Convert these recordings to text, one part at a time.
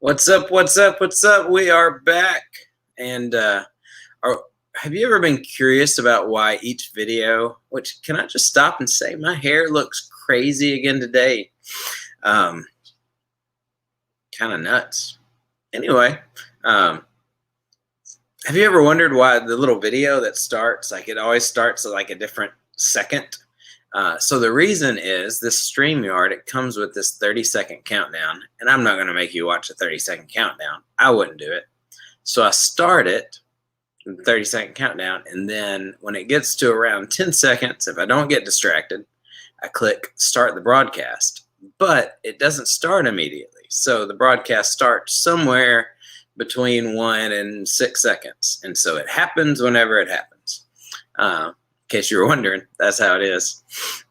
What's up? What's up? What's up? We are back. And are, have you ever been curious about why each video, which can I just stop and say my hair looks crazy again today? Um, kind of nuts. Anyway, um, have you ever wondered why the little video that starts, like it always starts at like a different second? So the reason is this StreamYard, it comes with this 30-second countdown, and I'm not going to make you watch a 30-second countdown. I wouldn't do it. So I start it, the 30-second countdown, and then when it gets to around 10 seconds, if I don't get distracted, I click start the broadcast. But it doesn't start immediately. So the broadcast starts somewhere between 1 and 6 seconds. And so it happens whenever it happens. In case you were wondering, that's how it is.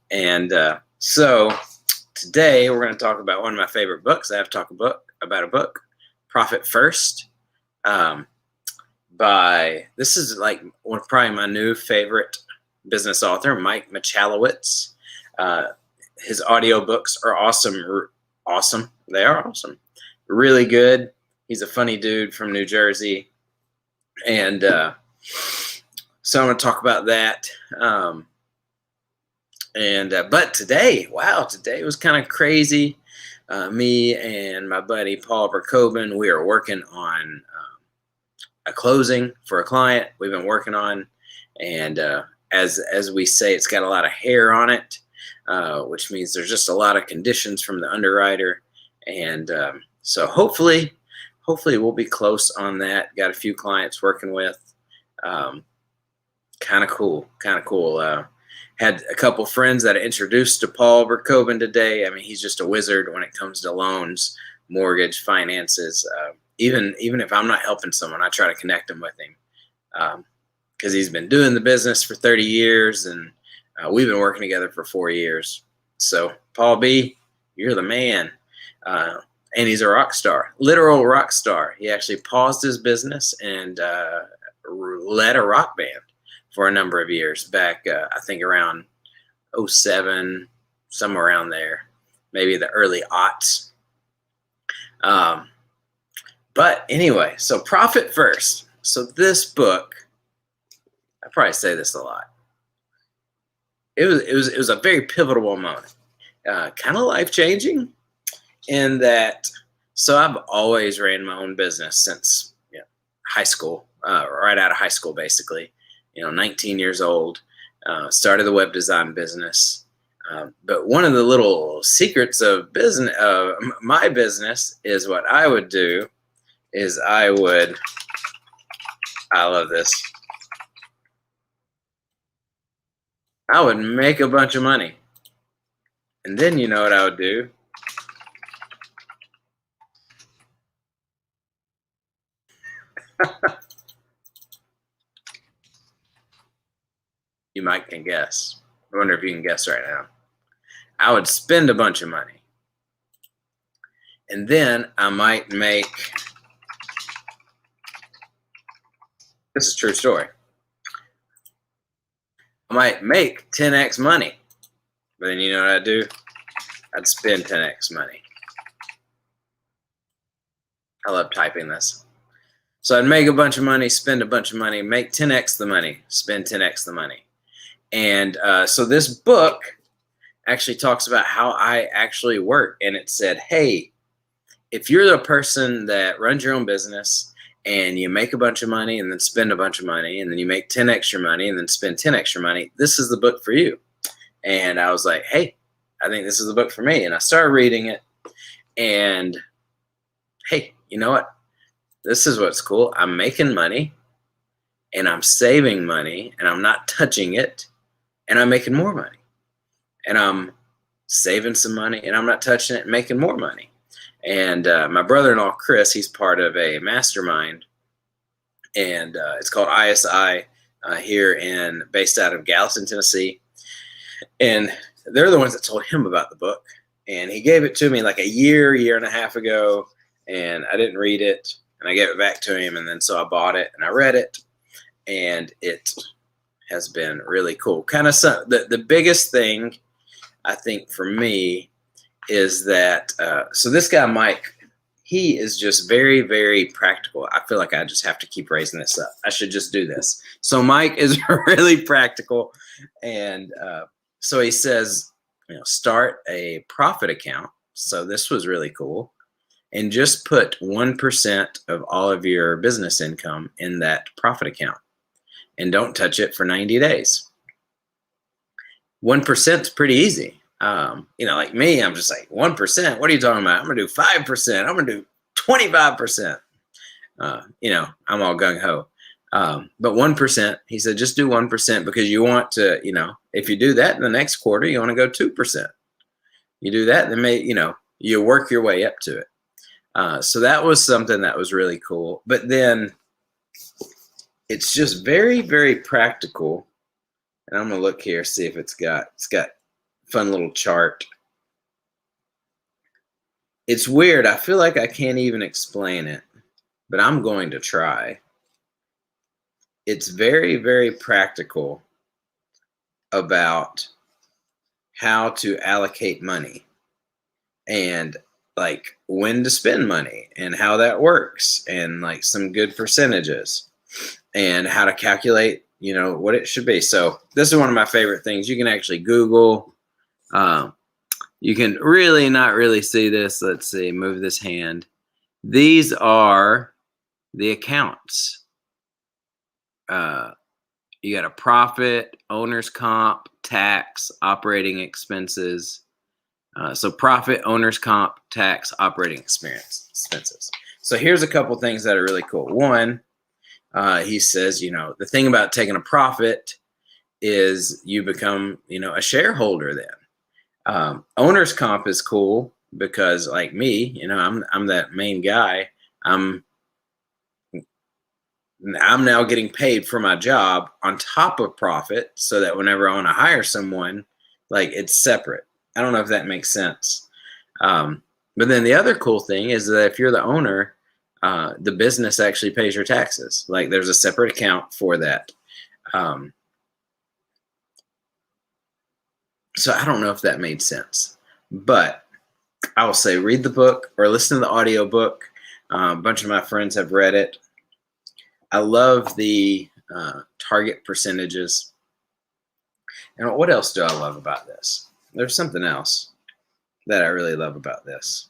And so today we're going to talk about one of my favorite books. I have to talk about a book, Profit First. This is like probably my new favorite business author, Mike Michalowicz. His audiobooks are awesome. Awesome. They are awesome. Really good. He's a funny dude from New Jersey. And so I'm going to talk about that. But today was kind of crazy. Me and my buddy Paul Verkoven, we are working on a closing for a client we've been working on, and as we say, it's got a lot of hair on it, which means there's just a lot of conditions from the underwriter, and so hopefully we'll be close on that. Got a few clients working with. Kind of cool. Had a couple friends that I introduced to Paul Verkoven today. I mean, he's just a wizard when it comes to loans, mortgage, finances. Even if I'm not helping someone, I try to connect them with him because he's been doing the business for 30 years, and we've been working together for 4 years. So, Paul B., you're the man. And he's a rock star, literal rock star. He actually paused his business and led a rock band for a number of years back, I think around 07, somewhere around there, maybe the early aughts. But anyway, so Profit First. So this book, I probably say this a lot. It was a very pivotal moment, kind of life-changing in that. So I've always ran my own business since high school, right out of high school, basically. 19 years old, started the web design business. But one of the little secrets of my business is what I would do is I love this. I would make a bunch of money. And then you know what I would do? You might can guess. I wonder if you can guess right now. I would spend a bunch of money. And then I might make, this is a true story, I might make 10x money. But then you know what I'd do? I'd spend 10x money. I love typing this. So I'd make a bunch of money, spend a bunch of money, make 10x the money, spend 10x the money. And so this book actually talks about how I actually work. And it said, hey, if you're the person that runs your own business and you make a bunch of money and then spend a bunch of money and then you make 10 extra money and then spend 10 extra money, this is the book for you. And I was like, hey, I think this is the book for me. And I started reading it. And hey, you know what? This is what's cool. I'm making money and I'm saving money and I'm not touching it. And I'm making more money, and I'm saving some money, and I'm not touching it and making more money. And my brother-in-law, Chris, he's part of a mastermind, and it's called ISI based out of Gallatin, Tennessee. And they're the ones that told him about the book. And he gave it to me like a year and a half ago, and I didn't read it, and I gave it back to him. And then so I bought it, and I read it, and it has been really cool. Kind of the biggest thing I think for me is that so this guy Mike, he is just very, very practical. I feel like I just have to keep raising this up. I should just do this. So Mike is really practical. And so he says, start a profit account. So this was really cool. And just put 1% of all of your business income in that profit account. And don't touch it for 90 days. 1% is pretty easy. Like me, I'm just like 1%. What are you talking about? I'm gonna do 5%. I'm gonna do 25%. I'm all gung ho. But 1%, he said, just do 1% because you want to, if you do that in the next quarter, you want to go 2%. You do that, then you work your way up to it. So that was something that was really cool. But then it's just very, very practical. And I'm gonna look here, see if it's got fun little chart. It's weird. I feel like I can't even explain it, but I'm going to try. It's very, very practical about how to allocate money and like when to spend money and how that works and like some good percentages and how to calculate, what it should be. So this is one of my favorite things. You can actually Google. You can really not really see this. Let's see, move this hand. These are the accounts. You got a profit, owner's comp, tax, operating expenses. So profit, owner's comp, tax, operating expenses. So here's a couple things that are really cool. One, he says, the thing about taking a profit is you become, a shareholder then. Owner's comp is cool because like me, I'm that main guy. I'm now getting paid for my job on top of profit so that whenever I want to hire someone, like it's separate. I don't know if that makes sense. But then the other cool thing is that if you're the owner, the business actually pays your taxes. Like there's a separate account for that. So I don't know if that made sense, but I will say read the book or listen to the audio book. A bunch of my friends have read it. I love the target percentages. And what else do I love about this? There's something else that I really love about this.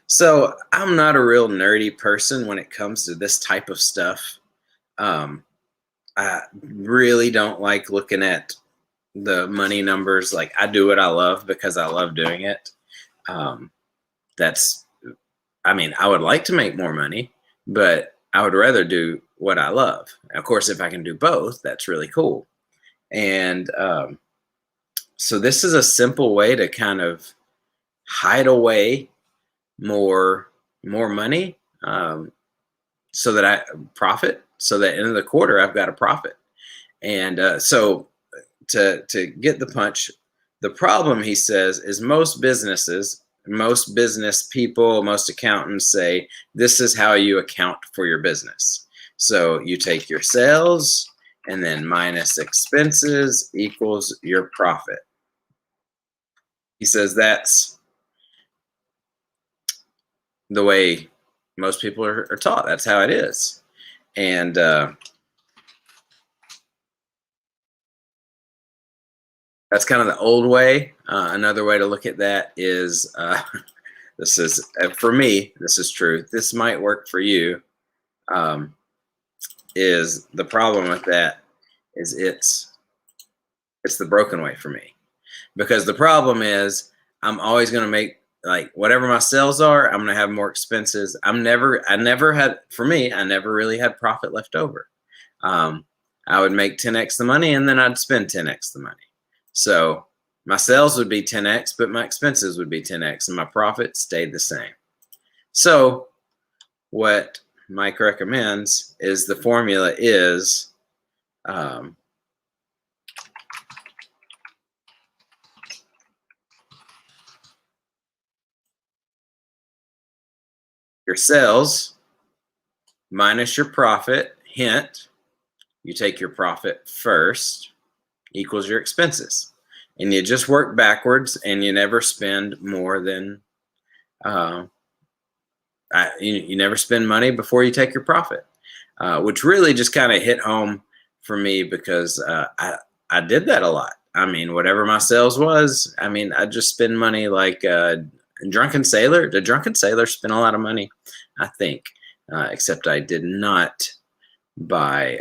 So I'm not a real nerdy person when it comes to this type of stuff. I really don't like looking at the money numbers. Like I do what I love because I love doing it. I would like to make more money, but I would rather do what I love. Of course, if I can do both, that's really cool. And so this is a simple way to kind of hide away more money so that I profit, so that end of the quarter I've got a profit. And so to get the punch, the problem, he says, is most business people, most accountants say this is how you account for your business. So you take your sales and then minus expenses equals your profit. He says that's the way most people are taught. That's how it is. And that's kind of the old way. Another way to look at that is, this is, for me, this is true. This might work for you. Is the problem with that is it's the broken way for me. Because the problem is I'm always going to make, like, whatever my sales are, I'm going to have more expenses. I never really had profit left over. I would make 10x the money and then I'd spend 10x the money. So my sales would be 10x, but my expenses would be 10x and my profit stayed the same. So what Mike recommends is the formula is your sales minus your profit, hint, you take your profit first, equals your expenses. And you just work backwards and you never spend more than You never spend money before you take your profit, which really just kind of hit home for me because I did that a lot. I mean, whatever my sales was, I mean, I just spend money like Drunken Sailor. The Drunken Sailor spent a lot of money, I think, except I did not buy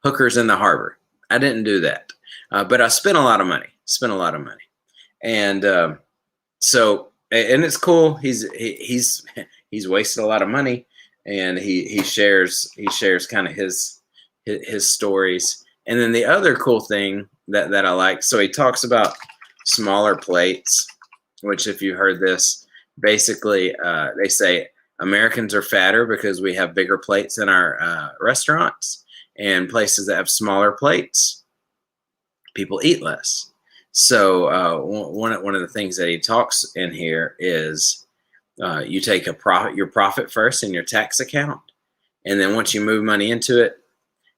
hookers in the harbor. I didn't do that, but I spent a lot of money. And so, and it's cool. He's wasted a lot of money, and he shares kind of his stories. And then the other cool thing that I like, so he talks about smaller plates, which if you heard this, basically they say Americans are fatter because we have bigger plates in our restaurants, and places that have smaller plates, people eat less. So one of the things that he talks in here is you take your profit first in your tax account, and then once you move money into it,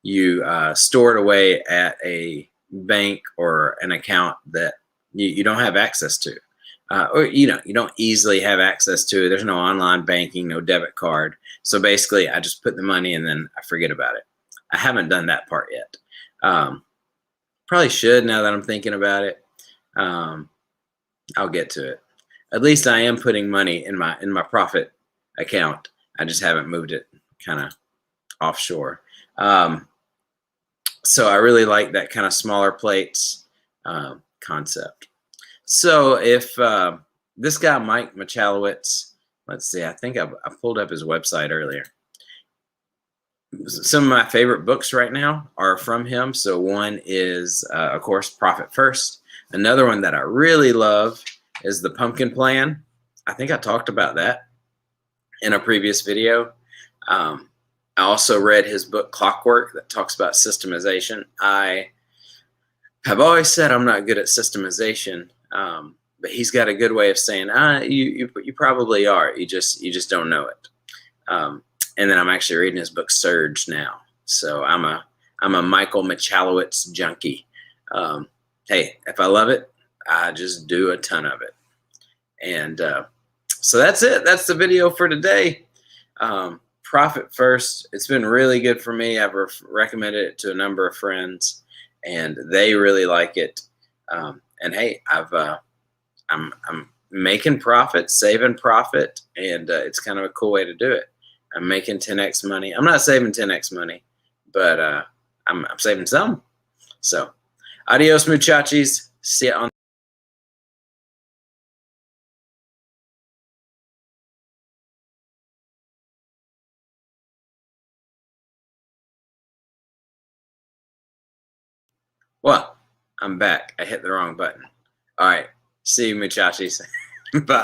you store it away at a bank or an account that you don't have access to, or you don't easily have access to. There's no online banking, no debit card. So basically, I just put the money and then I forget about it. I haven't done that part yet. Probably should now that I'm thinking about it. I'll get to it. At least I am putting money in my profit account. I just haven't moved it kind of offshore. So I really like that kind of smaller plates concept. So if this guy, Mike Michalowicz, let's see, I think I pulled up his website earlier. Some of my favorite books right now are from him. So one is, of course, Profit First. Another one that I really love is The Pumpkin Plan. I think I talked about that in a previous video. I also read his book Clockwork that talks about systemization. I have always said I'm not good at systemization, but he's got a good way of saying, you probably are. You just don't know it. And then I'm actually reading his book Surge now. So I'm a Michael Michalowicz junkie. Hey, if I love it, I just do a ton of it. And so that's it. That's the video for today. Profit First. It's been really good for me. I've recommended it to a number of friends, and they really like it. And hey, I'm making profit, saving profit, and it's kind of a cool way to do it. I'm making 10x money. I'm not saving 10x money, but I'm saving some. So, adios, muchachos. See ya on. Well, I'm back. I hit the wrong button. All right. See you, muchachos. Bye.